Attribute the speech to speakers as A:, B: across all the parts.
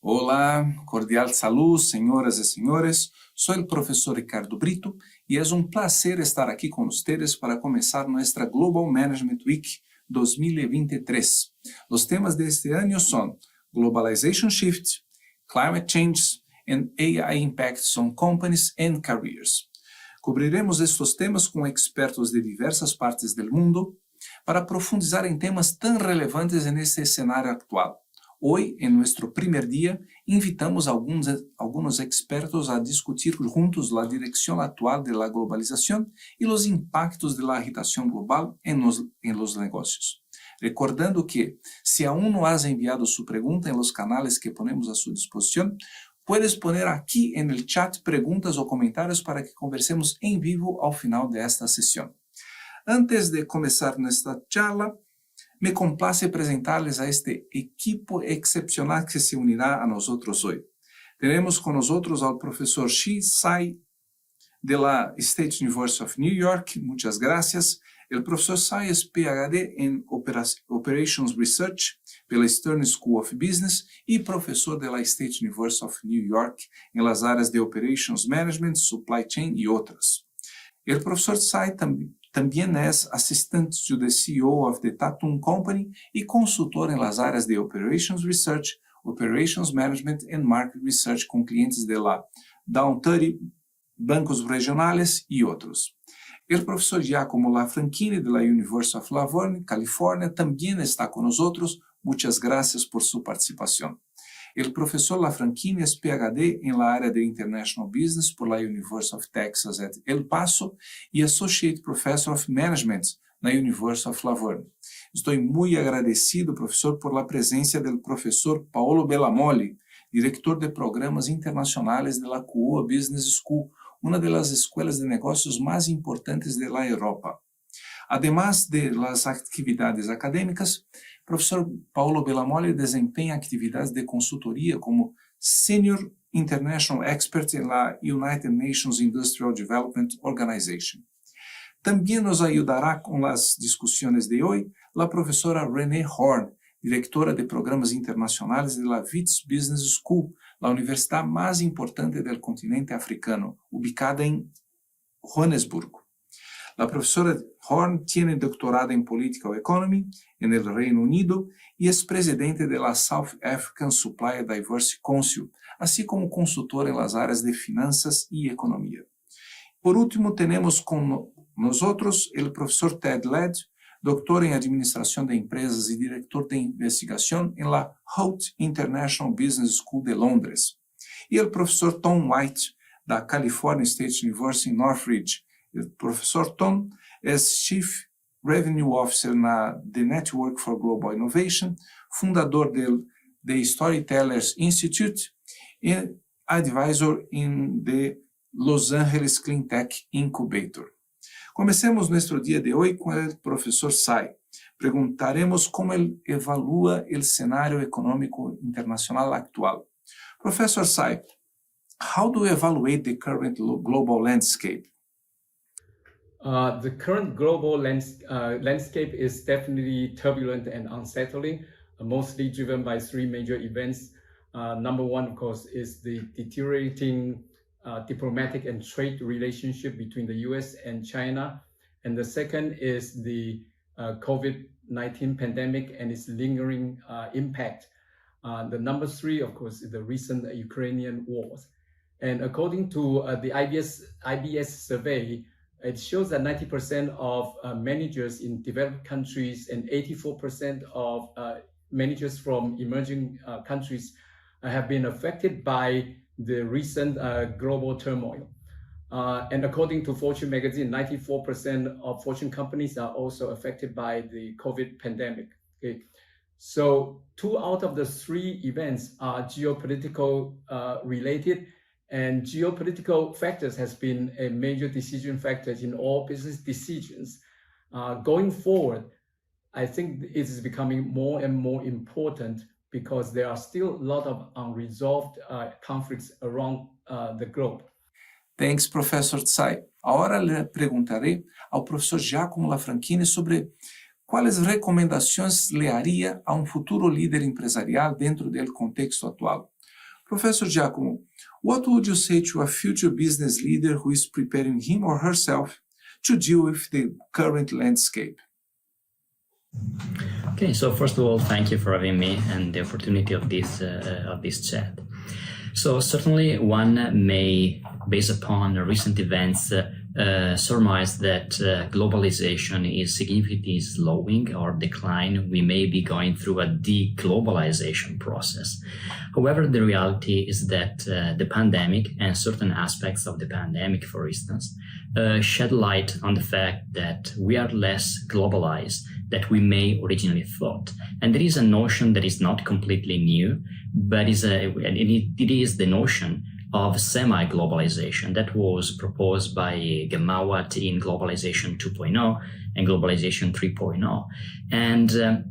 A: Olá, cordial salud, señoras y señores. Soy el profesor Ricardo Brito y es un placer estar aquí con ustedes para comenzar nuestra Global Management Week 2023. Los temas de este año son Globalization Shift, Climate Change and AI Impacts on Companies and Careers. Cubriremos estos temas con expertos de diversas partes del mundo para profundizar en temas tan relevantes en este escenario actual. Hoy, en nuestro primer día, invitamos a algunos expertos a discutir juntos la dirección actual de la globalización y los impactos de la agitación global en los negocios. Recordando que, si aún no has enviado su pregunta en los canales que ponemos a su disposición, puedes poner aquí en el chat preguntas o comentarios para que conversemos en vivo al final de esta sesión. Antes de comenzar nuestra charla, me complace presentarles a este equipo excepcional que se unirá a nosotros hoy. Tenemos con nosotros al profesor Shi Tsai de la State University of New York. Muchas gracias. El profesor Tsai es PhD en Operations Research de la Stern School of Business y profesor de la State University of New York en las áreas de Operations Management, Supply Chain y otras. El profesor Tsai también es assistant to the CEO of the Tatum Company y consultor en las áreas de Operations Research, Operations Management and Market Research con clientes de la Dow 30, bancos regionales y otros. El profesor Giacomo Lafranchini de la University of La Verne, California, también está con nosotros. Muchas gracias por su participación. El profesor Lafranchini es PhD en la área de International Business por la University of Texas at El Paso y Associate Professor of Management na University of La Verne. Estoy muy agradecido, profesor, por la presencia del profesor Paolo Bellamoli, director de programas internacionales de la CUOA Business School, una de las escuelas de negocios más importantes de la Europa. Además de las actividades académicas, profesor Paolo Bellamoli desempeña actividades de consultoría como Senior International Expert en la United Nations Industrial Development Organization. También nos ayudará con las discusiones de hoy la profesora Renée Horn, directora de programas internacionales de la Wits Business School, la universidad más importante del continente africano, ubicada en Johannesburgo. La profesora Horn tiene doctorado en Political Economy en el Reino Unido y es presidente de la South African Supplier Diversity Council, así como consultora en las áreas de finanzas y economía. Por último, tenemos con nosotros el profesor Ted Ladd, doctor en Administración de Empresas y director de investigación en la Holt International Business School de Londres, y el profesor Tom White, de California State University en Northridge. El profesor Tom es Chief Revenue Officer de Network for Global Innovation, fundador de Storytellers Institute y advisor en the Los Angeles Clean Tech Incubator. Comencemos nuestro día de hoy con el profesor Tsai. Preguntaremos cómo él evalúa el escenario económico internacional actual. Professor Tsai, how do you evaluate the current global landscape?
B: The current global landscape is definitely turbulent and unsettling, mostly driven by three major events. Number one, of course, is the deteriorating diplomatic and trade relationship between the US and China. And the second is the COVID-19 pandemic and its lingering impact. The number three, of course, is the recent Ukrainian wars. And according to the IBS survey, it shows that 90% of managers in developed countries and 84% of managers from emerging countries have been affected by the recent global turmoil. And according to Fortune magazine, 94% of Fortune companies are also affected by the COVID pandemic. Okay. So 2 out of the 3 events are geopolitical related. And geopolitical factors has been a major decision factor in all business decisions. Going forward, I think it is becoming more and more important because there are still a lot of unresolved conflicts around the globe.
A: Thanks, Professor Tsai. Ahora le preguntaré ao professor Giacomo Lafranchini sobre quais recomendações le haría a um futuro líder empresarial dentro do contexto atual. Professor Giacomo, what would you say to a future business leader who is preparing him or herself to deal with the current landscape?
C: Okay, so first of all, thank you for having me and the opportunity of this chat. So certainly one may, based upon recent events, surmise that globalization is significantly slowing or decline. We may be going through a deglobalization process. However, the reality is that the pandemic and certain aspects of the pandemic, for instance, shed light on the fact that we are less globalized than we may originally thought. And there is a notion that is not completely new, but it is the notion of semi-globalization that was proposed by Gemawa in Globalization 2.0 and Globalization 3.0. And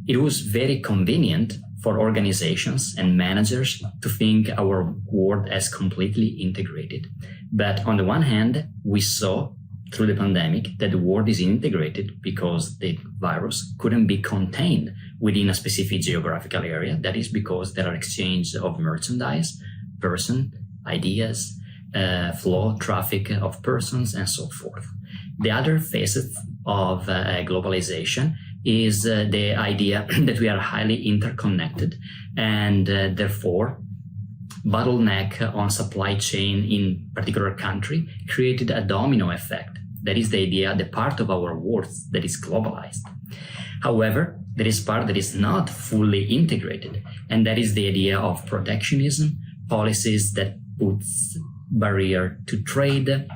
C: it was very convenient for organizations and managers to think our world as completely integrated. But on the one hand, we saw through the pandemic that the world is integrated because the virus couldn't be contained within a specific geographical area. That is because there are exchange of merchandise, person, ideas, flow, traffic of persons, and so forth. The other facet of globalization is the idea that we are highly interconnected and therefore bottleneck on supply chain in particular country created a domino effect. That is the idea, the part of our world that is globalized. However, there is part that is not fully integrated, and that is the idea of protectionism, policies that puts barrier to trade,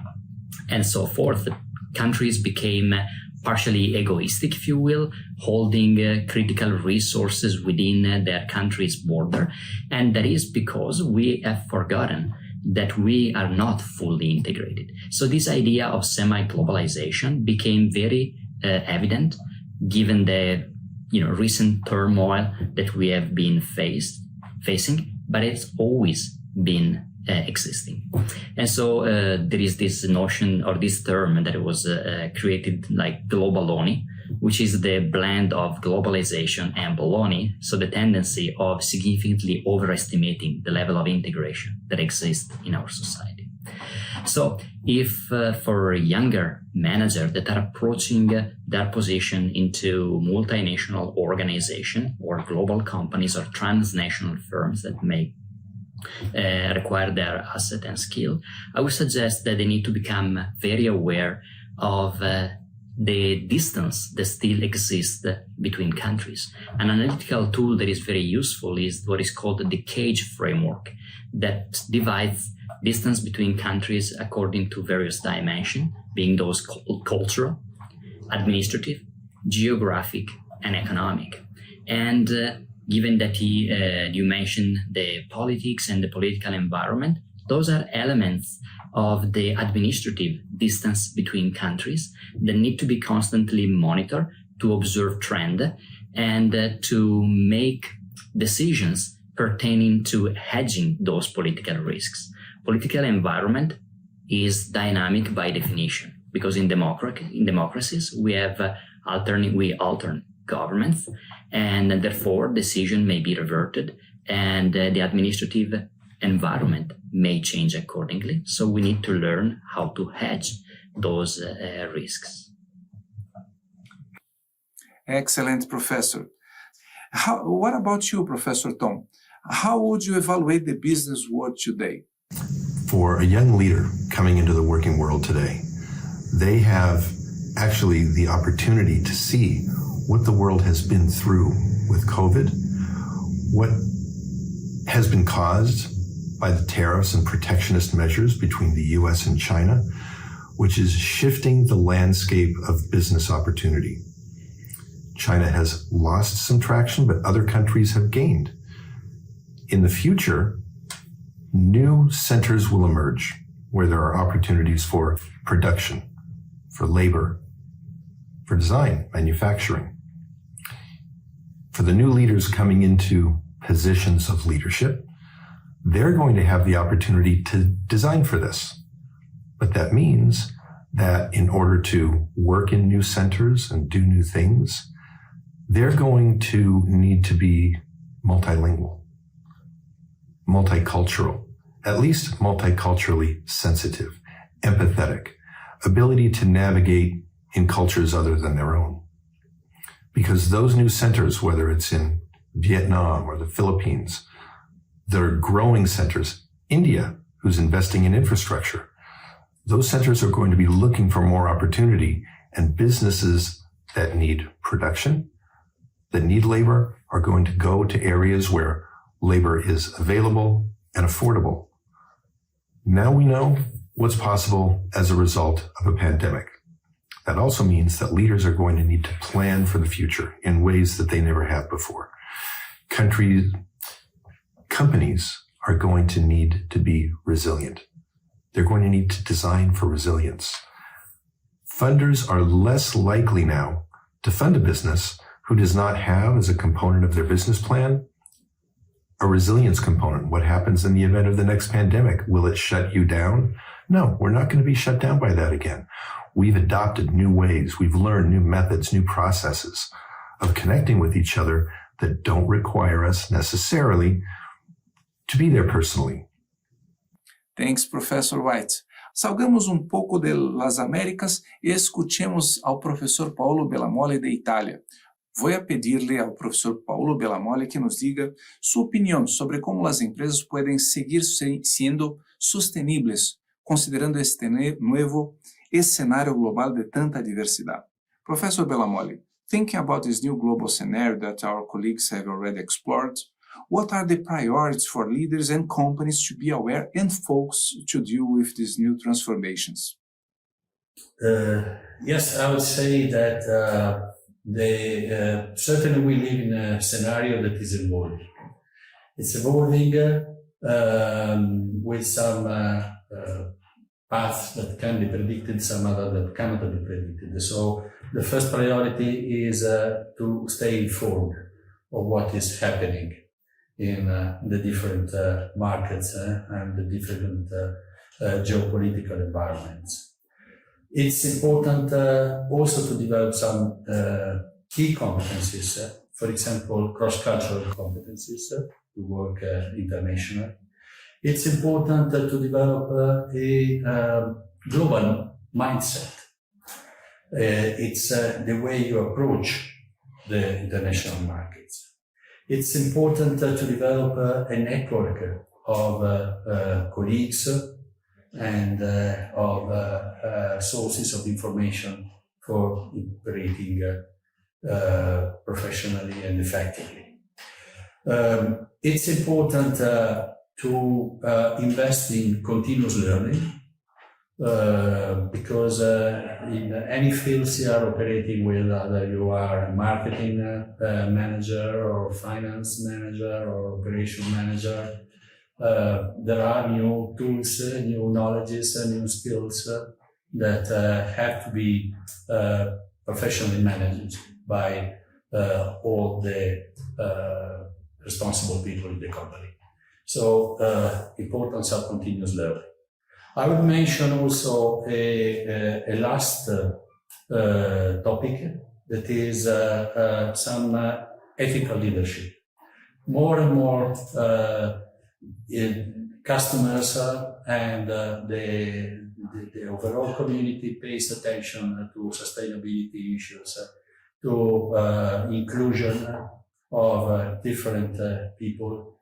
C: and so forth. Countries became partially egoistic, if you will, holding critical resources within their country's border. And that is because we have forgotten that we are not fully integrated. So this idea of semi-globalization became very evident given the recent turmoil that we have been facing, but it's always been existing. And so there is this notion or this term that was created like globaloni, which is the blend of globalization and baloney. So the tendency of significantly overestimating the level of integration that exists in our society. So if for younger managers that are approaching their position into multinational organization or global companies or transnational firms that may require their asset and skill, I would suggest that they need to become very aware of the distance that still exists between countries. An analytical tool that is very useful is what is called the cage framework that divides distance between countries according to various dimensions, being those cultural, administrative, geographic, and economic. And given that you mentioned the politics and the political environment, those are elements of the administrative distance between countries that need to be constantly monitored to observe trend and to make decisions pertaining to hedging those political risks. Political environment is dynamic by definition because in democracies we have alternate governments, and therefore decision may be reverted and the administrative environment may change accordingly. So we need to learn how to hedge those risks.
A: Excellent, Professor. What about you, Professor Tom? How would you evaluate the business world today?
D: For a young leader coming into the working world today, they have actually the opportunity to see what the world has been through with COVID, what has been caused by the tariffs and protectionist measures between the US and China, which is shifting the landscape of business opportunity. China has lost some traction, but other countries have gained. In the future, new centers will emerge where there are opportunities for production, for labor, for design, manufacturing. For the new leaders coming into positions of leadership, they're going to have the opportunity to design for this. But that means that in order to work in new centers and do new things, they're going to need to be multilingual. multicultural, at least multiculturally sensitive, empathetic, ability to navigate in cultures other than their own. Because those new centers, whether it's in Vietnam or the Philippines, they're growing centers. India, who's investing in infrastructure, those centers are going to be looking for more opportunity, and businesses that need production, that need labor, are going to go to areas where labor is available and affordable. Now we know what's possible as a result of a pandemic. That also means that leaders are going to need to plan for the future in ways that they never have before. Companies are going to need to be resilient. They're going to need to design for resilience. Funders are less likely now to fund a business who does not have as a component of their business plan a resilience component. What happens in the event of the next pandemic? Will it shut you down? No, we're not going to be shut down by that again. We've adopted new ways. We've learned new methods, new processes of connecting with each other that don't require us necessarily to be there personally.
A: Thanks, Professor White. Salgamos um pouco das Américas e escutemos ao professor Paulo Bellamole da Itália. Vou pedir-lhe ao professor Paulo Bellamole que nos diga sua opinião sobre como as empresas podem seguir sendo sustentables, considerando este novo cenário global de tanta diversidade. Professor Bellamole, thinking about this new global scenario that our colleagues have already explored, what are the priorities for leaders and companies to be aware and focus to deal with these new transformations?
E: Yes, I would say that certainly we live in a scenario that is evolving. It's evolving with some paths that can be predicted, some other that cannot be predicted. So the first priority is to stay informed of what is happening in the different markets and the different geopolitical environments. It's important also to develop some key competencies, for example, cross-cultural competencies to work internationally. It's important to develop a global mindset. It's the way you approach the international markets. It's important to develop a network of colleagues and of sources of information for operating professionally and effectively. It's important to invest in continuous learning because in any fields you are operating with, whether you are a marketing manager or finance manager or operation manager, there are new tools, new knowledges, new skills that have to be professionally managed by all the responsible people in the company. So, importance of continuous learning. I would mention also a last topic that is some ethical leadership. More and more customers and the overall community pays attention to sustainability issues, to inclusion of different people.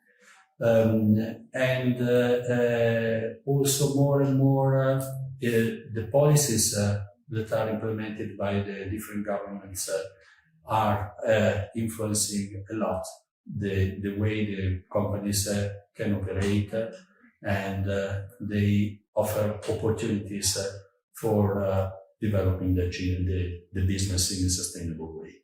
E: And also more and more the policies that are implemented by the different governments are influencing a lot the way the companies can operate, and they offer opportunities for developing the business in a sustainable way.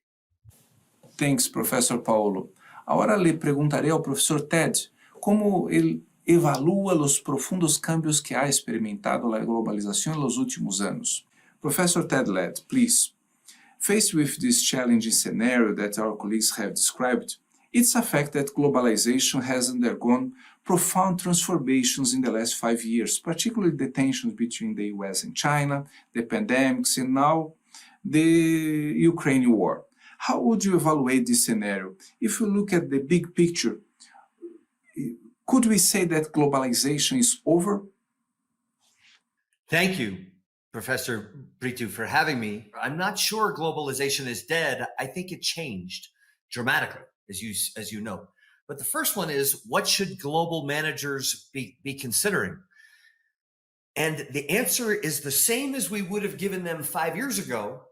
A: Thanks, Professor Paulo. Agora lhe perguntarei ao professor Ted como ele evalua os profundos cambios que ha experimentado a globalização nos últimos anos. Professor Ted Ladd, please. Faced with this challenging scenario that our colleagues have described, it's a fact that globalization has undergone profound transformations in the last 5 years, particularly the tensions between the US and China, the pandemics, and now the Ukraine war. How would you evaluate this scenario? If you look at the big picture, Could we say that globalization is over?
F: Thank you, Professor Brito, for having me. I'm not sure globalization is dead. I think it changed dramatically, as you know. But the first one is, what should global managers be considering? And the answer is the same as we would have given them 5 years ago,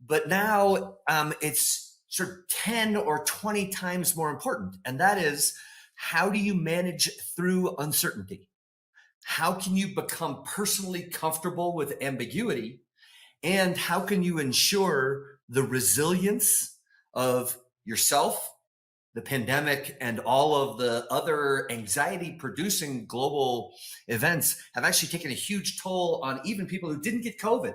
F: but now it's sort of 10 or 20 times more important. And that is, how do you manage through uncertainty? How can you become personally comfortable with ambiguity? And how can you ensure the resilience of yourself, the pandemic, and all of the other anxiety-producing global events have actually taken a huge toll on even people who didn't get COVID.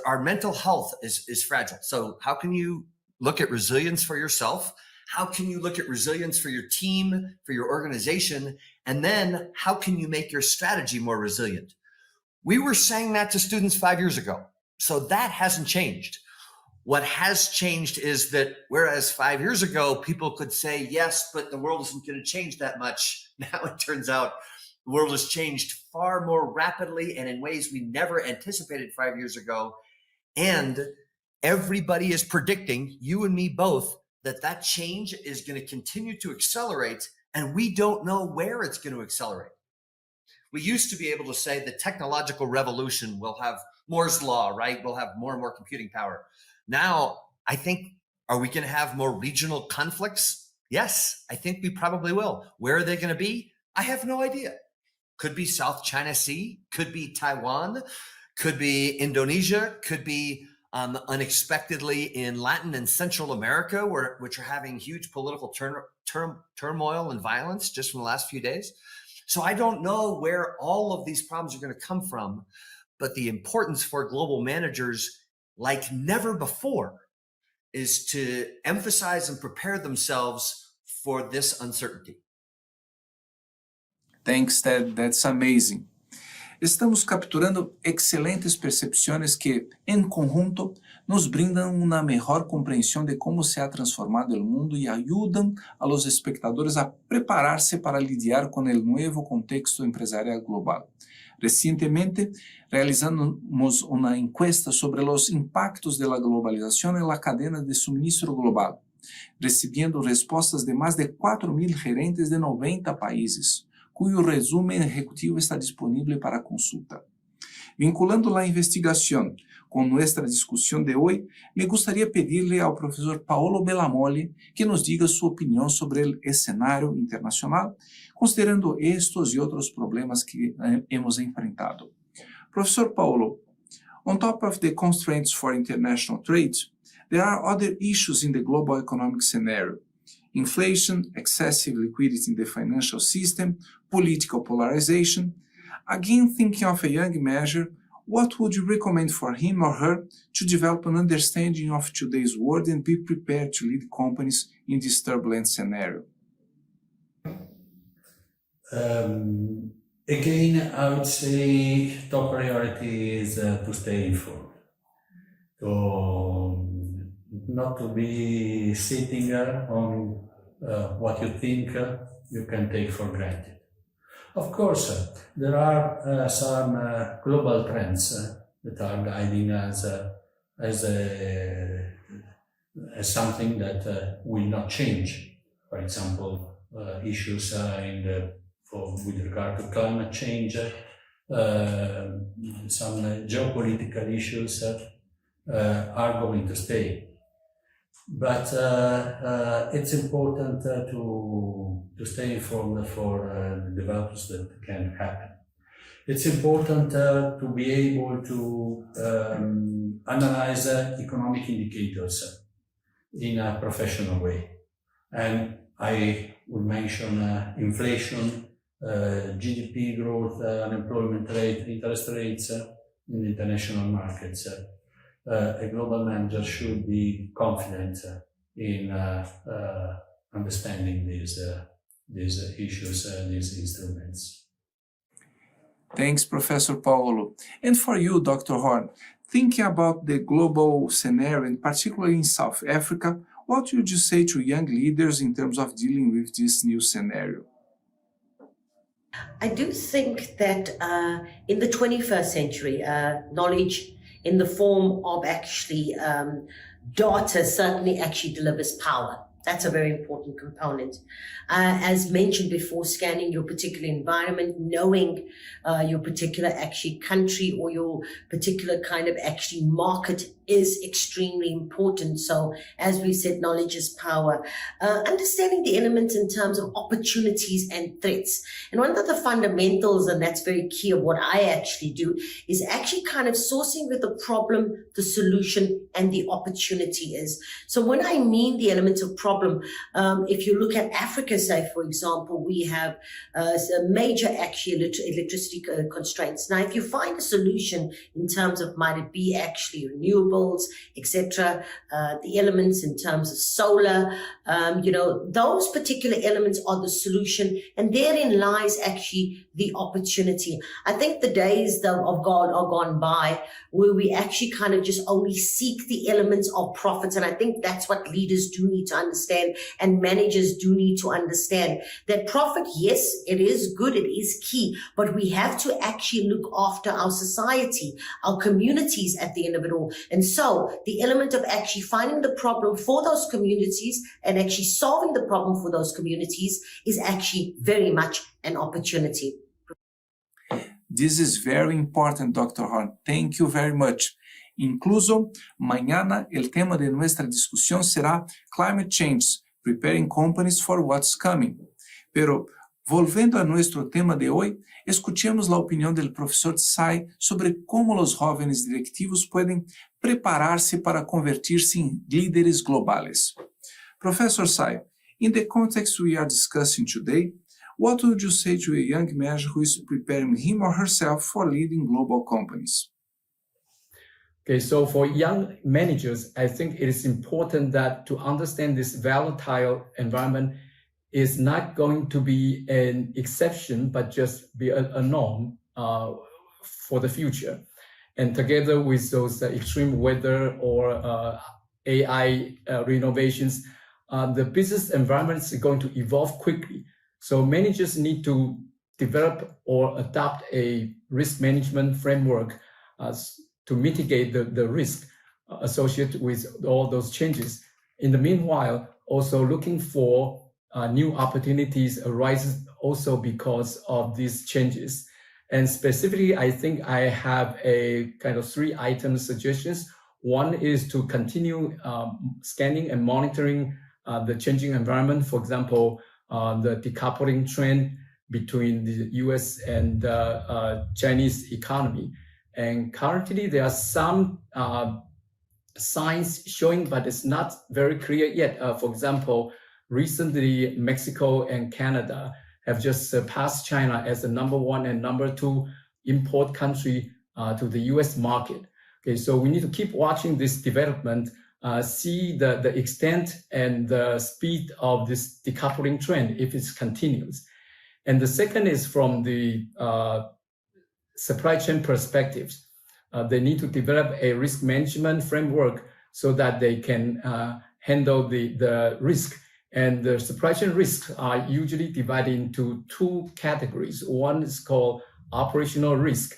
F: Our mental health is fragile. So how can you look at resilience for yourself? How can you look at resilience for your team, for your organization? And then how can you make your strategy more resilient? We were saying that to students 5 years ago. So that hasn't changed. What has changed is that whereas 5 years ago, people could say, yes, but the world isn't going to change that much. Now it turns out the world has changed far more rapidly and in ways we never anticipated 5 years ago. And everybody is predicting, you and me both, that change is going to continue to accelerate, and we don't know where it's going to accelerate. We used to be able to say the technological revolution will have Moore's law, right? We'll have more and more computing power. Now, I think, are we going to have more regional conflicts? Yes, I think we probably will. Where are they going to be? I have no idea. Could be South China Sea, could be Taiwan, could be Indonesia, could be unexpectedly in Latin and Central America, which are having huge political turmoil and violence just from the last few days. So I don't know where all of these problems are going to come from, but the importance for global managers, like never before, is to emphasize and prepare themselves for this uncertainty.
A: Thanks, Ted. That's amazing. Estamos capturando excelentes percepciones que, en conjunto, nos brindan una mejor comprensión de cómo se ha transformado el mundo y ayudan a los espectadores a prepararse para lidiar con el nuevo contexto empresarial global. Recientemente, realizamos una encuesta sobre los impactos de la globalización en la cadena de suministro global, recibiendo respostas de más de 4.000 gerentes de 90 países, cuyo resumen ejecutivo está disponible para consulta. Vinculando la investigación con nuestra discusión de hoy, me gustaría pedirle al profesor Paolo Bellamole que nos diga su opinión sobre el escenario internacional, considerando estos y otros problemas que hemos enfrentado. Professor Paolo, on top of the constraints for international trade, there are other issues in the global economic scenario. Inflation, excessive liquidity in the financial system, political polarization. Again, thinking of a young measure, what would you recommend for him or her to develop an understanding of today's world and be prepared to lead companies in this turbulent scenario?
E: Again, I would say top priority is to stay informed. Not to be sitting on what you think you can take for granted. Of course, there are some global trends that are guiding us as something that will not change. For example, issues with regard to climate change, some geopolitical issues are going to stay. But it's important to stay informed for the developments that can happen. It's important to be able to analyze economic indicators in a professional way. And I would mention inflation, GDP growth, unemployment rate, interest rates in international markets. A global manager should be confident in understanding these issues, these instruments.
A: Thanks, Professor Paolo. And for you, Dr. Horn, thinking about the global scenario, and particularly in South Africa, what would you say to young leaders in terms of dealing with this new scenario?
G: I do think that in the 21st century, knowledge in the form of actually data certainly actually delivers power. That's a very important component. As mentioned before, scanning your particular environment, knowing your particular actually country or your particular kind of actually market is extremely important. So as we said, knowledge is power. Understanding the elements in terms of opportunities and threats. And one of the fundamentals, and that's very key of what I actually do, is actually kind of sourcing with the problem, the solution, and the opportunity is. So when I mean the elements of problem, if you look at Africa, say, for example, we have major actually electricity constraints. Now, if you find a solution in terms of might it be actually renewables, etc., the elements in terms of solar, those particular elements are the solution, and therein lies actually the opportunity. I think the days of God are gone by where we actually kind of just only seek the elements of profits, and I think that's what leaders do need to understand and managers do need to understand. That profit, yes, it is good, it is key, but we have to actually look after our society, our communities at the end of it all. And so the element of actually finding the problem for those communities and actually solving the problem for those communities is actually very much an opportunity.
A: This is very important, Dr. Horn. Thank you very much. Incluso, mañana el tema de nuestra discusión será Climate Change, Preparing Companies for What's Coming. Pero, volviendo a nuestro tema de hoy, escuchemos la opinión del profesor Tsai sobre cómo los jóvenes directivos pueden prepararse para convertirse en líderes globales. Professor Tsai, in the context we are discussing today, what would you say to a young manager who is preparing him or herself for leading global companies?
B: Okay, so for young managers, I think it is important that to understand this volatile environment is not going to be an exception, but just be a norm for the future. And together with those extreme weather or AI renovations, the business environment is going to evolve quickly. So managers need to develop or adopt a risk management framework to mitigate the risk associated with all those changes. In the meanwhile, also looking for new opportunities arises also because of these changes. And specifically, I think I have a kind of 3-item suggestions. One is to continue scanning and monitoring the changing environment. For example, the decoupling trend between the US and Chinese economy. And currently there are some signs showing, but it's not very clear yet. For example, recently Mexico and Canada have just surpassed China as the #1 and #2 import country to the US market. Okay, so we need to keep watching this development, see the extent and the speed of this decoupling trend if it continues. And the second is from the supply chain perspectives. They need to develop a risk management framework so that they can handle the risk. And the supply chain risks are usually divided into 2 categories. One is called operational risk.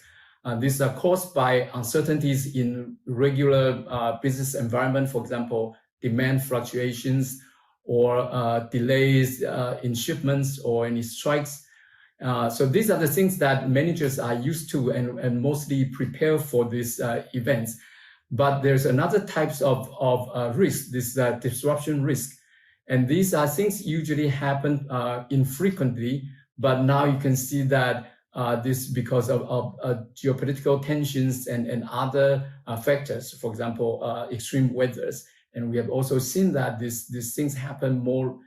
B: These are caused by uncertainties in regular business environment, for example, demand fluctuations or delays in shipments or any strikes. So these are the things that managers are used to and mostly prepare for these events. But there's another types of risk, this disruption risk. And these are things usually happen infrequently, but now you can see that this because of geopolitical tensions and other factors, for example, extreme weathers. And we have also seen that these things happen more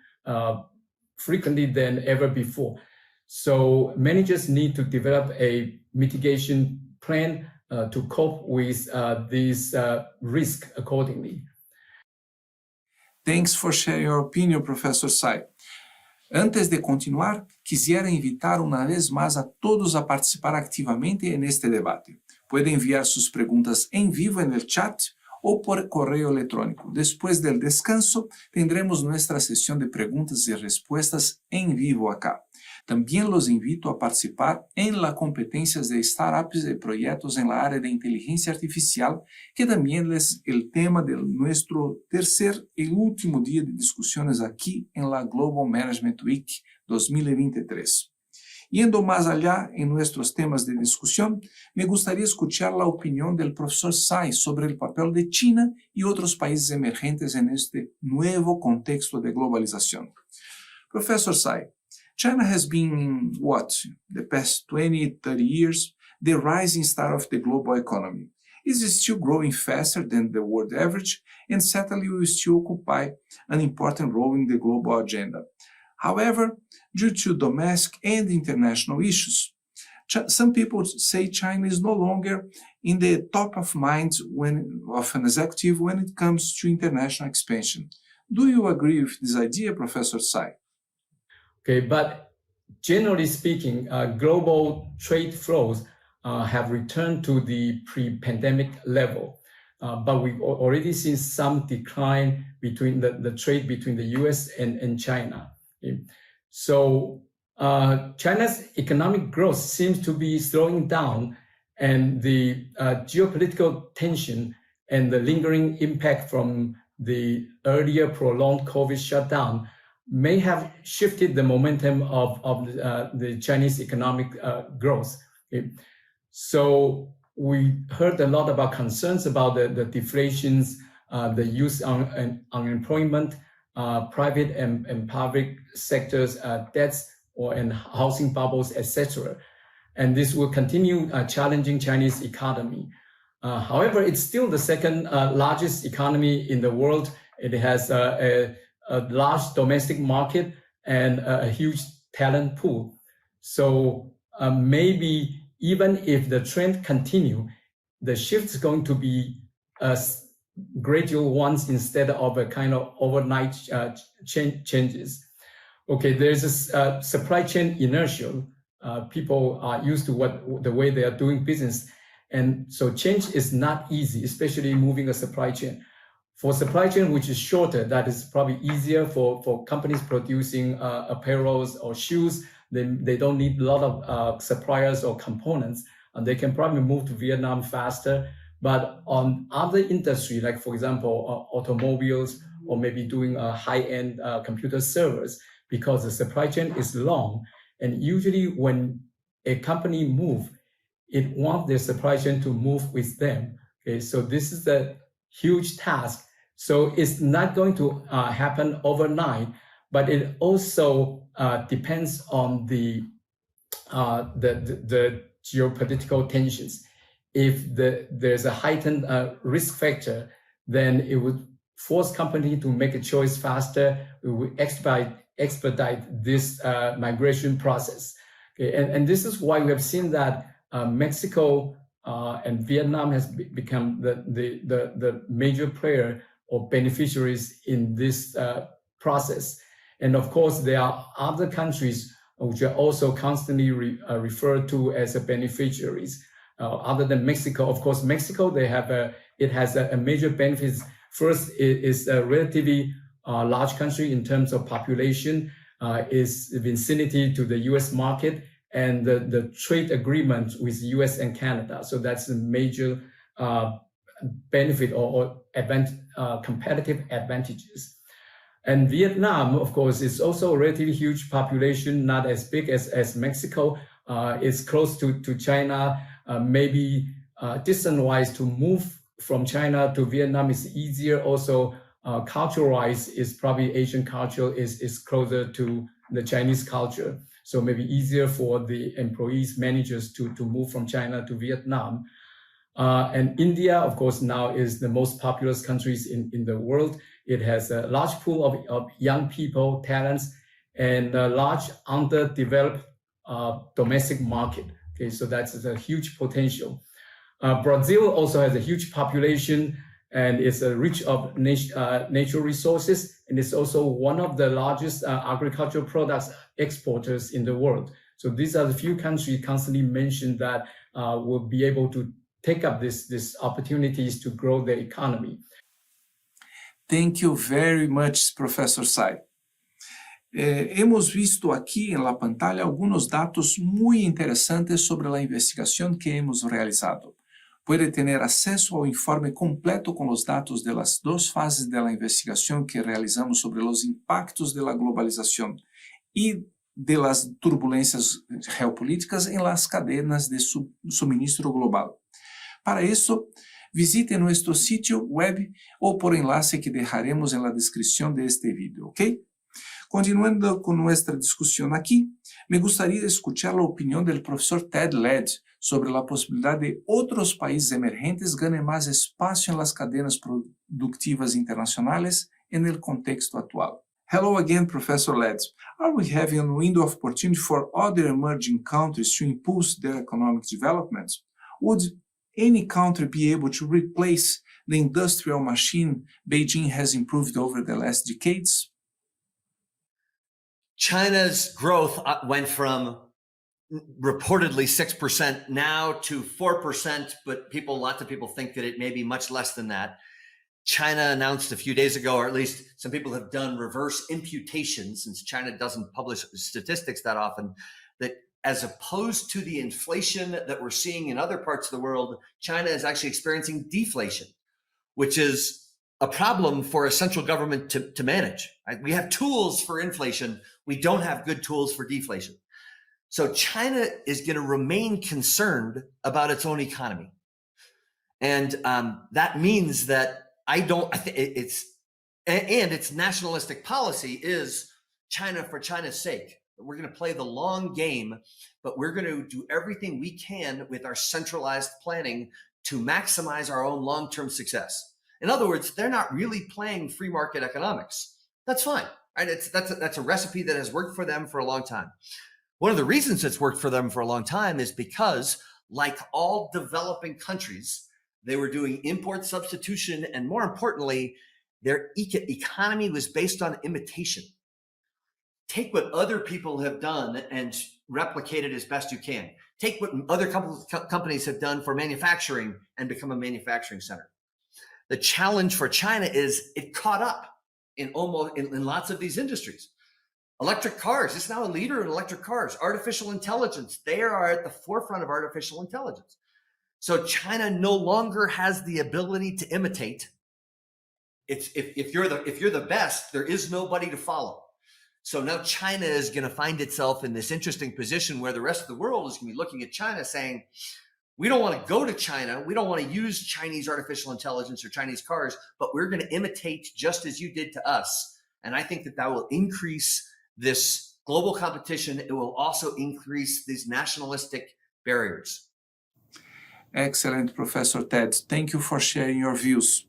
B: frequently than ever before. So managers need to develop a mitigation plan to cope with these risks accordingly.
A: Thanks for sharing your opinion, Professor Tsai. Antes de continuar, quisiera invitar una vez más a todos a participar activamente en este debate. Puede enviar sus preguntas en vivo en el chat o por correo electrónico. Después del descanso, tendremos nuestra sesión de preguntas y respuestas en vivo acá. También los invito a participar en las competencias de startups y proyectos en la área de inteligencia artificial, que también es el tema de nuestro tercer y último día de discusiones aquí en la Global Management Week 2023. Yendo más allá en nuestros temas de discusión, me gustaría escuchar la opinión del profesor Tsai sobre el papel de China y otros países emergentes en este nuevo contexto de globalización. Professor Tsai, China has been in the past 20, 30 years, the rising star of the global economy. It is still growing faster than the world average and certainly will still occupy an important role in the global agenda. However, due to domestic and international issues, some people say China is no longer in the top of mind of an executive when it comes to international expansion. Do you agree with this idea, Professor Tsai?
B: Okay, but generally speaking, global trade flows have returned to the pre-pandemic level. But we've already seen some decline between the trade between the US and China. Okay. So China's economic growth seems to be slowing down, and the geopolitical tension and the lingering impact from the earlier prolonged COVID shutdown may have shifted the momentum of the Chinese economic growth. Okay. So we heard a lot about concerns about the deflations, the youth unemployment, private and public sectors debts and housing bubbles, etc. And this will continue challenging Chinese economy. However, it's still the second largest economy in the world. It has a large domestic market and a huge talent pool. So maybe even if the trend continue, the shift is going to be gradual ones instead of a kind of overnight changes. Okay, there's a supply chain inertia. People are used to the way they are doing business. And so change is not easy, especially moving a supply chain. For supply chain, which is shorter, that is probably easier for companies producing apparels or shoes. They don't need a lot of suppliers or components, and they can probably move to Vietnam faster. But on other industry, like for example, automobiles, or maybe doing high-end computer servers, because the supply chain is long, and usually when a company moves, it wants their supply chain to move with them. Okay, so this is a huge task. So it's not going to happen overnight, but it also depends on the geopolitical tensions. If there's a heightened risk factor, then it would force company to make a choice faster. It would expedite this migration process. Okay, and this is why we have seen that Mexico and Vietnam has become the major player or beneficiaries in this process. And of course, there are other countries which are also constantly referred to as beneficiaries. Other than Mexico, of course, Mexico, it has a major benefits. First, it is a relatively large country in terms of population, is vicinity to the U.S. market, and the trade agreement with U.S. and Canada. So that's a major benefit or competitive advantages. And Vietnam, of course, is also a relatively huge population, not as big as Mexico. It's close to China. Maybe distance-wise, to move from China to Vietnam is easier. Also, culture-wise, is probably Asian culture is closer to the Chinese culture. So maybe easier for the employees, managers to move from China to Vietnam. And India, of course, now is the most populous countries in the world. It has a large pool of young people, talents, and a large underdeveloped domestic market. Okay, so that's a huge potential. Brazil also has a huge population, and it's rich of natural resources, and it's also one of the largest agricultural products exporters in the world. So these are the few countries constantly mentioned that will be able to take up these opportunities to grow their economy.
A: Thank you very much, Professor Tsai. Hemos visto aqui en la pantalla algunos datos muy interesantes sobre la investigación que hemos realizado. Puede tener acceso ao informe completo com os dados de las dos fases de la investigación que realizamos sobre los impactos de la globalización y de las turbulencias geopolíticas en las cadenas de suministro global. Para eso, visite nuestro sitio web o por enlace que dejaremos en la descripción de este video, ¿ok? Continuando con nuestra discusión aquí, me gustaría escuchar la opinión del profesor Ted Led sobre la posibilidad de otros países emergentes ganen más espacio en las cadenas productivas internacionales en el contexto actual. Hello again, Professor Led. Are we having a window of opportunity for other emerging countries to impulse their economic development? Would any country be able to replace the industrial machine Beijing has improved over the last decades?
F: China's growth went from reportedly 6% now to 4%, but lots of people think that it may be much less than that. China announced a few days ago, or at least some people have done reverse imputation, since China doesn't publish statistics that often, that as opposed to the inflation that we're seeing in other parts of the world, China is actually experiencing deflation, which is a problem for a central government to manage. Right? We have tools for inflation. We don't have good tools for deflation. So China is going to remain concerned about its own economy. And that means that its nationalistic policy is China for China's sake. We're going to play the long game, but we're going to do everything we can with our centralized planning to maximize our own long-term success. In other words, they're not really playing free market economics. That's fine, right? That's a recipe that has worked for them for a long time. One of the reasons it's worked for them for a long time is because, like all developing countries, they were doing import substitution, and more importantly, their economy was based on imitation. Take what other people have done and replicate it as best you can. Take what other companies have done for manufacturing and become a manufacturing center. The challenge for China is it caught up in lots of these industries. Electric cars, it's now a leader in electric cars. Artificial intelligence, they are at the forefront of artificial intelligence. So China no longer has the ability to imitate. If you're the best, there is nobody to follow. So now China is going to find itself in this interesting position where the rest of the world is going to be looking at China saying, we don't want to go to China. We don't want to use Chinese artificial intelligence or Chinese cars, but we're going to imitate just as you did to us. And I think that will increase this global competition. It will also increase these nationalistic barriers.
A: Excellent, Professor Ted. Thank you for sharing your views.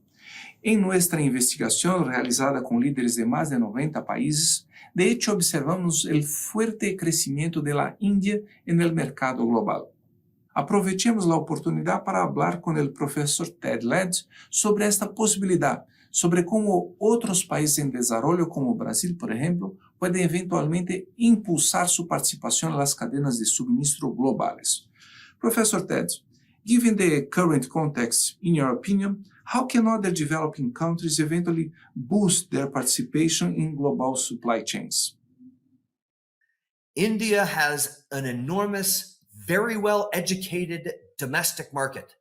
A: En nuestra investigación realizada con líderes de más de 90 países, de hecho observamos el fuerte crecimiento de la India en el mercado global. Aprovechemos la oportunidad para hablar con el profesor Ted Led sobre esta posibilidad, sobre cómo otros países en desarrollo como Brasil, por ejemplo, pueden eventualmente impulsar su participación en las cadenas de suministro globales. Professor Ted, given the current context, in your opinion, how can other developing countries eventually boost their participation in global supply chains?
F: India has an enormous, very well-educated domestic market.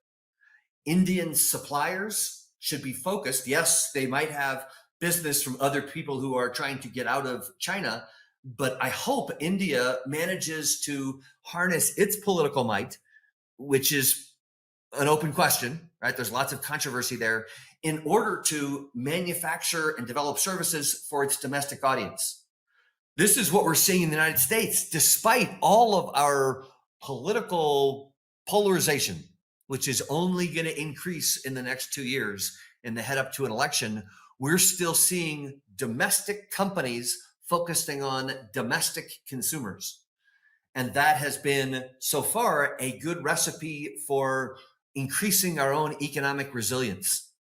F: Indian suppliers should be focused. Yes, they might have business from other people who are trying to get out of China, but I hope India manages to harness its political might, which is an open question, right? There's lots of controversy there, in order to manufacture and develop services for its domestic audience. This is what we're seeing in the United States, despite all of our political polarization, which is only going to increase in the next 2 years in the head up to an election. We're still seeing domestic companies focusing on domestic consumers. And that has been, so far, a good recipe for increasing our own economic resilience.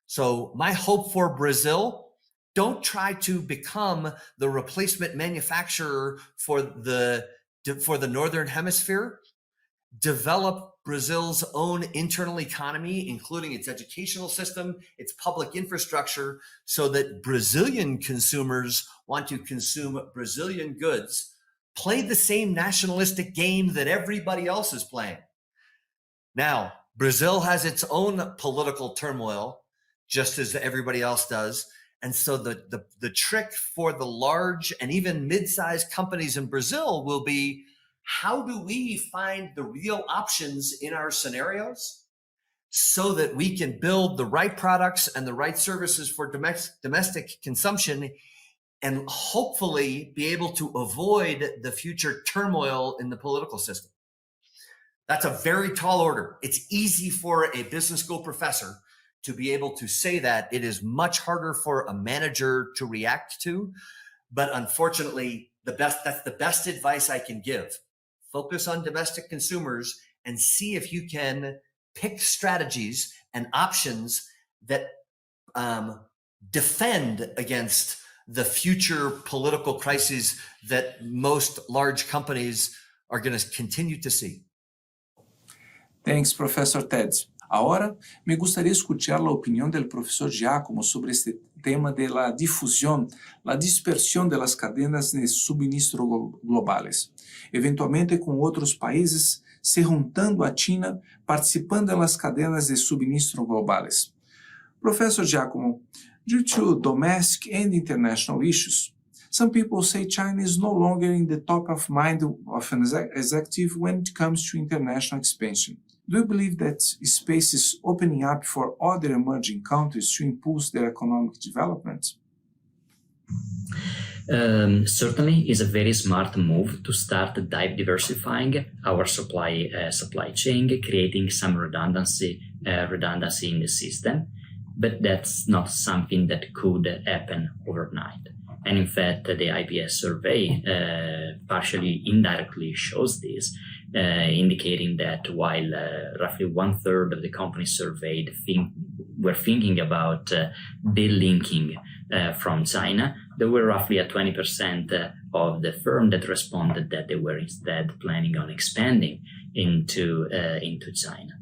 F: So my hope for Brazil, don't try to become the replacement manufacturer for the Northern Hemisphere. Develop Brazil's own internal economy, including its educational system, its public infrastructure, so that Brazilian consumers want to consume Brazilian goods, play the same nationalistic game that everybody else is playing. Now, Brazil has its own political turmoil, just as everybody else does. And so the trick for the large and even mid-sized companies in Brazil will be, how do we find the real options in our scenarios so that we can build the right products and the right services for domestic consumption, and hopefully be able to avoid the future turmoil in the political system? That's a very tall order. It's easy for a business school professor to be able to say that. It is much harder for a manager to react to. But unfortunately, that's the best advice I can give. Focus on domestic consumers and see if you can pick strategies and options that defend against the future political crises that most large companies are going to continue to see.
A: Thanks, Professor Ted. Ahora, me gustaría escuchar la opinión del profesor Giacomo sobre este tema de la difusión, la dispersión de las cadenas de suministro globales, eventualmente con otros países se juntando a China, participando en las cadenas de suministro globales. Professor Giacomo, due to domestic and international issues, some people say China is no longer in the top of mind of an executive when it comes to international expansion. Do you believe that space is opening up for other emerging countries to impulse their economic development?
C: Certainly is a very smart move to start diversifying our supply chain, creating some redundancy in the system. But that's not something that could happen overnight. And in fact, the IBS survey partially indirectly shows this, indicating that while roughly 1/3 of the companies surveyed were thinking about delinking from China, there were roughly 20% of the firm that responded that they were instead planning on expanding into China.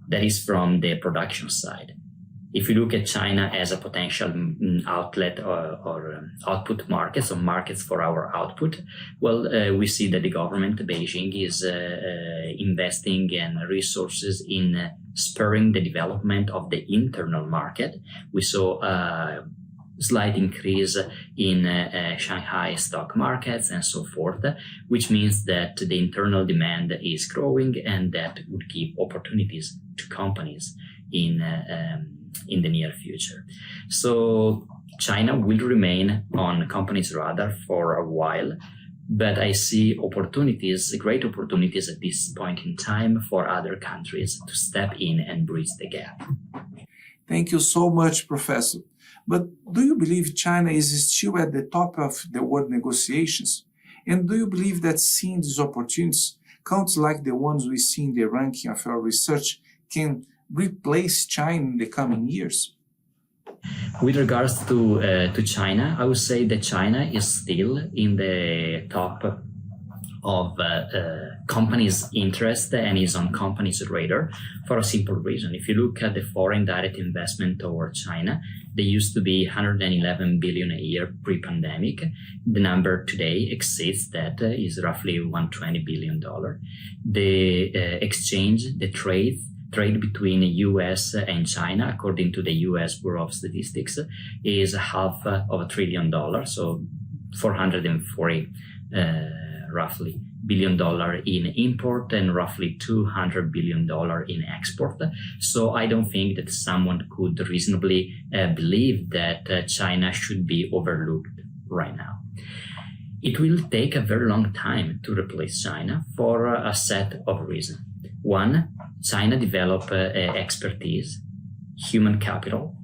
C: That is from the production side. If you look at China as a potential outlet or output markets or markets for our output, well, we see that the government, Beijing, is investing in resources in spurring the development of the internal market. We saw a slight increase in Shanghai stock markets and so forth, which means that the internal demand is growing, and that would give opportunities to companies in the near future. So China will remain on companies' radar for a while, but I see great opportunities at this point in time for other countries to step in and bridge the gap.
A: Thank you so much, Professor. But do you believe China is still at the top of the world negotiations? And do you believe that seeing these opportunities, countries like the ones we see in the ranking of our research can replace China in the coming years?
C: With regards to China, I would say that China is still in the top of companies' interest and is on companies' radar for a simple reason. If you look at the foreign direct investment toward China, they used to be 111 billion a year pre-pandemic. The number today exceeds that, is roughly $120 billion. The exchange, the trade between the US and China, according to the US Bureau of Statistics, is $500 billion, so 440 roughly $1 billion in import and roughly $200 billion in export. So I don't think that someone could reasonably believe that China should be overlooked right now. It will take a very long time to replace China for a set of reasons. One, China developed expertise, human capital,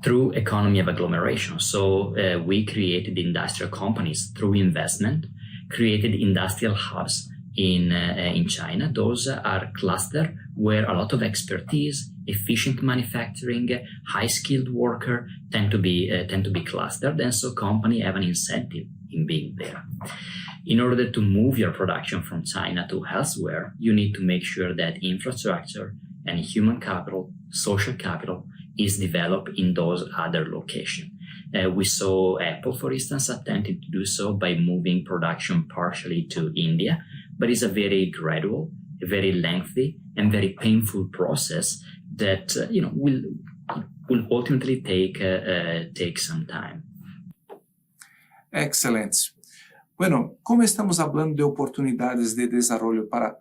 C: through economy of agglomeration. So we created industrial companies through investment, created industrial hubs in China. Those are clusters where a lot of expertise, efficient manufacturing, high-skilled worker tend to be clustered, and so companies have an incentive in being there. In order to move your production from China to elsewhere, you need to make sure that infrastructure and human capital, social capital, is developed in those other locations. We saw Apple, for instance, attempting to do so by moving production partially to India, but it's a very gradual, a very lengthy, and very painful process that will ultimately take some time.
A: Excelente. Bueno, como estamos hablando de oportunidades de desarrollo para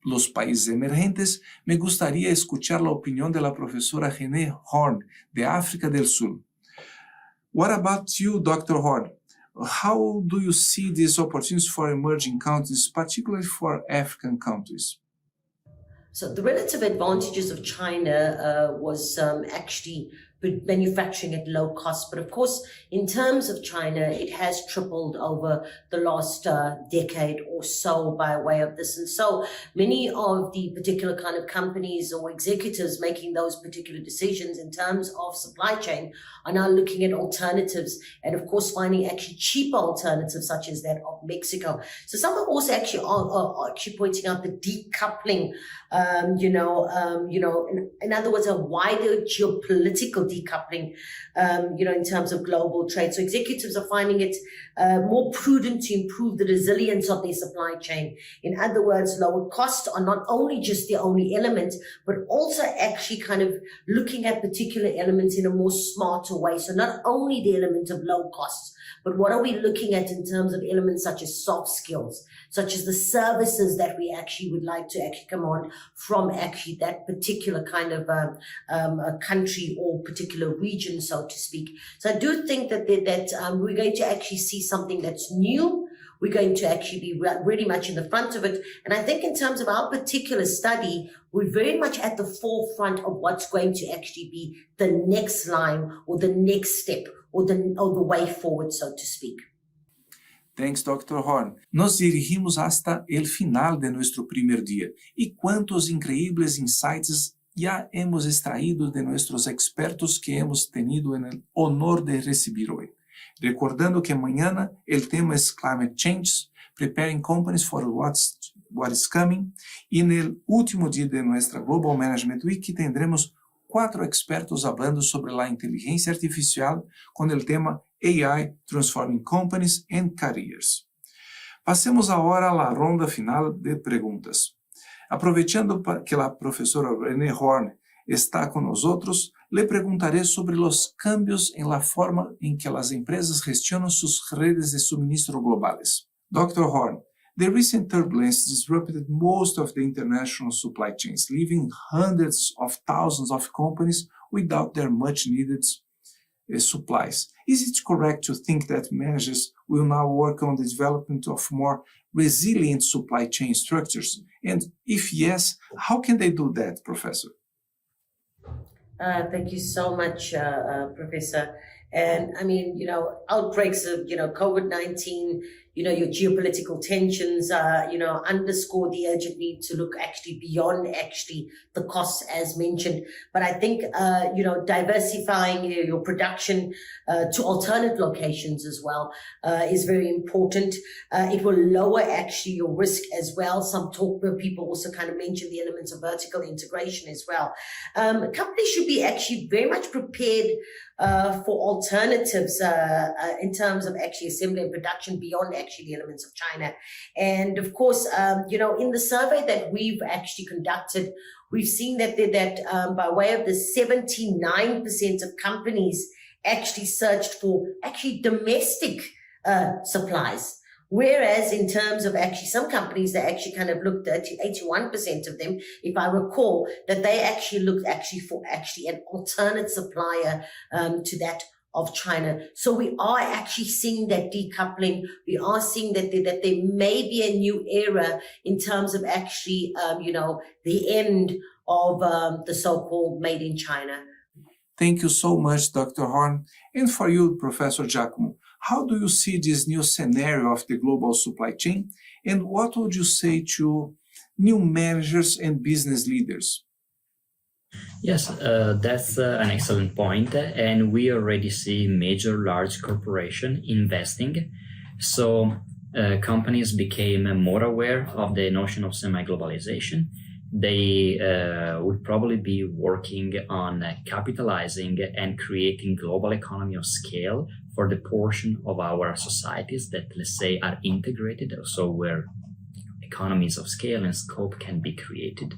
A: los países emergentes, me gustaría escuchar la opinión de la profesora René Horn, de África del Sur. What about you, Dr. Horn? How do you see these opportunities for emerging countries, particularly for African countries?
G: So the relative advantages of China was actually manufacturing at low cost. But of course, in terms of China, it has tripled over the last decade or so by way of this. And so many of the particular kind of companies or executives making those particular decisions in terms of supply chain are now looking at alternatives and of course finding actually cheaper alternatives such as that of Mexico. So some are also actually are actually pointing out the decoupling, in other words, a wider geopolitical decoupling, in terms of global trade. So executives are finding it more prudent to improve the resilience of their supply chain. In other words, lower costs are not only just the only element, but also actually kind of looking at particular elements in a more smarter way. So not only the element of low costs, but what are we looking at in terms of elements such as soft skills, such as the services that we actually would like to actually command from actually that particular kind of a country or particular region, so to speak. So I do think that we're going to actually see something that's new. We're going to actually be really much in the front of it. And I think in terms of our particular study, we're very much at the forefront of what's going to actually be the next line or the next step or the way forward, so to speak.
A: Thanks, Dr. Horn. Nos dirigimos hasta el final de nuestro primer día. Y cuántos increíbles insights ya hemos extraído de nuestros expertos que hemos tenido en el honor de recibir hoy. Recordando que mañana el tema es Climate Change, Preparing Companies for what is Coming. Y en el último día de nuestra Global Management Week tendremos 4 expertos hablando sobre la inteligencia artificial con el tema AI, Transforming Companies and Careers. Passemos agora a la ronda final de perguntas. Aproveitando que a professora René Horn está com nós outros, le perguntaré sobre os cambios em la forma em que as empresas gestionam suas redes de suministro globais. Dr. Horn, the recent turbulence disrupted most of the international supply chains, leaving hundreds of thousands of companies without their much-needed supplies. Is it correct to think that managers will now work on the development of more resilient supply chain structures? And if yes, how can they do that, Professor?
G: Thank you so much, Professor. And I mean, outbreaks of, COVID-19, your geopolitical tensions, underscore the urgent need to look actually beyond actually the costs as mentioned. But I think, diversifying your production to alternate locations as well is very important. It will lower actually your risk as well. Some people also kind of mention the elements of vertical integration as well. Companies should be actually very much prepared for alternatives in terms of actually assembly and production beyond actually the elements of China. And of course, in the survey that we've actually conducted, we've seen that by way of the 79% of companies actually searched for actually domestic supplies. Whereas in terms of actually some companies, they actually kind of looked at 81% of them, if I recall, that they actually looked actually for actually an alternate supplier to that of China. So we are actually seeing that decoupling. We are seeing that there may be a new era in terms of actually, the end of the so-called made in China.
A: Thank you so much, Dr. Horn. And for you, Professor Giacomo, how do you see this new scenario of the global supply chain? And what would you say to new managers and business leaders?
C: Yes, that's an excellent point. And we already see major large corporations investing. So companies became more aware of the notion of semi-globalization. They would probably be working on capitalizing and creating global economy of scale for the portion of our societies that, let's say, are integrated, so where economies of scale and scope can be created,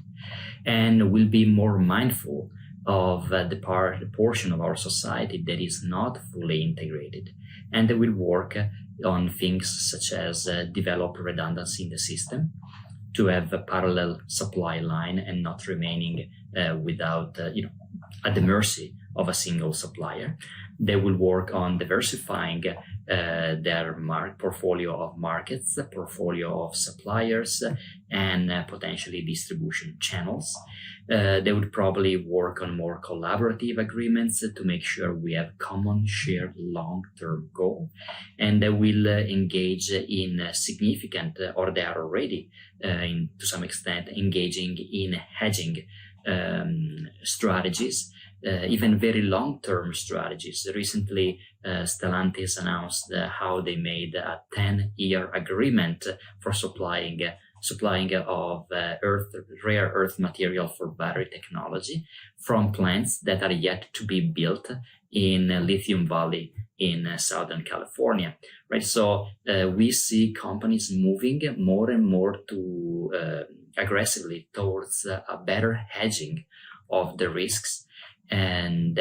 C: and will be more mindful of the portion of our society that is not fully integrated. And they will work on things such as develop redundancy in the system, to have a parallel supply line and not remaining without, at the mercy of a single supplier. They will work on diversifying their portfolio of markets, portfolio of suppliers, and potentially distribution channels. They would probably work on more collaborative agreements to make sure we have common shared long-term goal. And they will engage in significant, or they are already to some extent engaging in hedging strategies, even very long-term strategies. Recently, Stellantis announced how they made a 10-year agreement for supplying of rare earth material for battery technology from plants that are yet to be built in Lithium Valley in Southern California, right? So we see companies moving more and more to aggressively towards a better hedging of the risks, and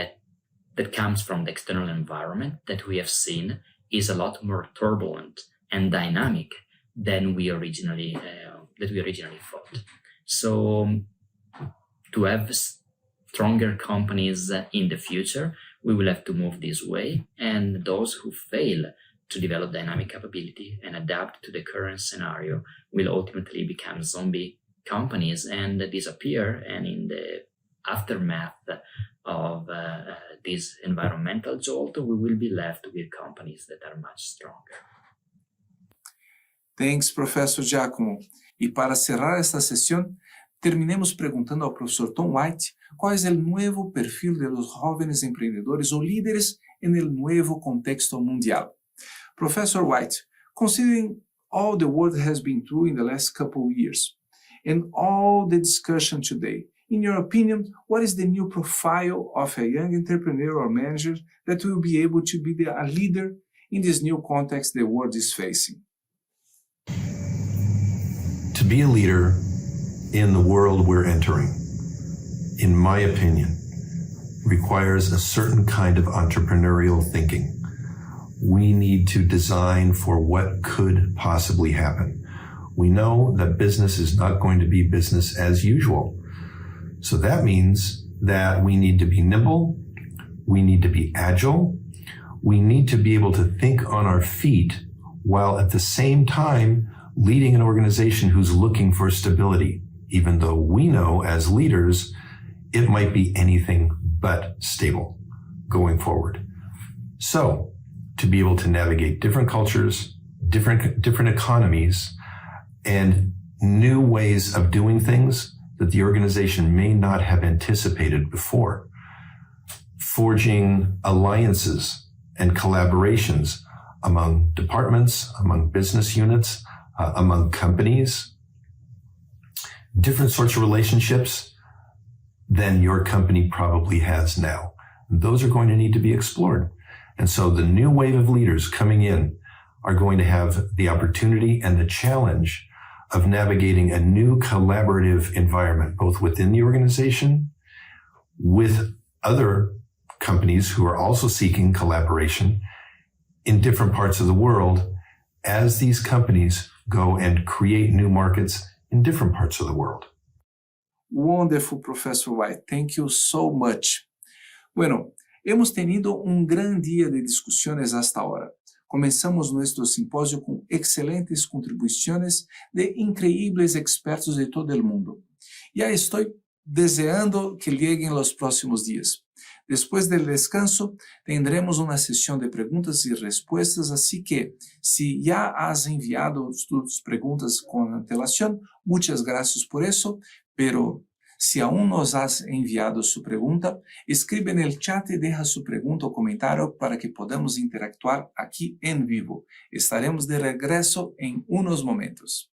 C: that comes from the external environment that we have seen is a lot more turbulent and dynamic than we originally thought. So to have stronger companies in the future, we will have to move this way, and those who fail to develop dynamic capability and adapt to the current scenario will ultimately become zombie companies and disappear. And in the aftermath of this environmental jolt, we will be left with companies that are much stronger.
A: Thanks, Professor Giacomo. E para cerrar esta sesión, terminemos preguntando ao professor Tom White qual es el nuevo perfil de los jóvenes emprendedores o líderes en el nuevo contexto mundial. Professor White, considering all the world has been through in the last couple of years and all the discussion today, in your opinion, what is the new profile of a young entrepreneur or manager that will be able to be a leader in this new context the world is facing?
D: To be a leader in the world we're entering, in my opinion, requires a certain kind of entrepreneurial thinking. We need to design for what could possibly happen. We know that business is not going to be business as usual. So that means that we need to be nimble, we need to be agile, we need to be able to think on our feet while at the same time leading an organization who's looking for stability, even though we know as leaders it might be anything but stable going forward. So to be able to navigate different cultures, different economies, and new ways of doing things that the organization may not have anticipated before. Forging alliances and collaborations among departments, among business units, among companies, different sorts of relationships than your company probably has now. Those are going to need to be explored. And so the new wave of leaders coming in are going to have the opportunity and the challenge of navigating a new collaborative environment, both within the organization, with other companies who are also seeking collaboration in different parts of the world as these companies go and create new markets in different parts of the world.
A: Wonderful, Professor White. Thank you so much. Bueno, hemos tenido un gran día de discusiones hasta ahora. Comenzamos nuestro simposio con excelentes contribuciones de increíbles expertos de todo el mundo. Ya estoy deseando que lleguen los próximos días. Después del descanso, tendremos una sesión de preguntas y respuestas, así que si ya has enviado tus preguntas con antelación, muchas gracias por eso, pero Si aún nos has enviado su pregunta, escribe en el chat y deja su pregunta o comentario para que podamos interactuar aquí en vivo. Estaremos de regreso en unos momentos.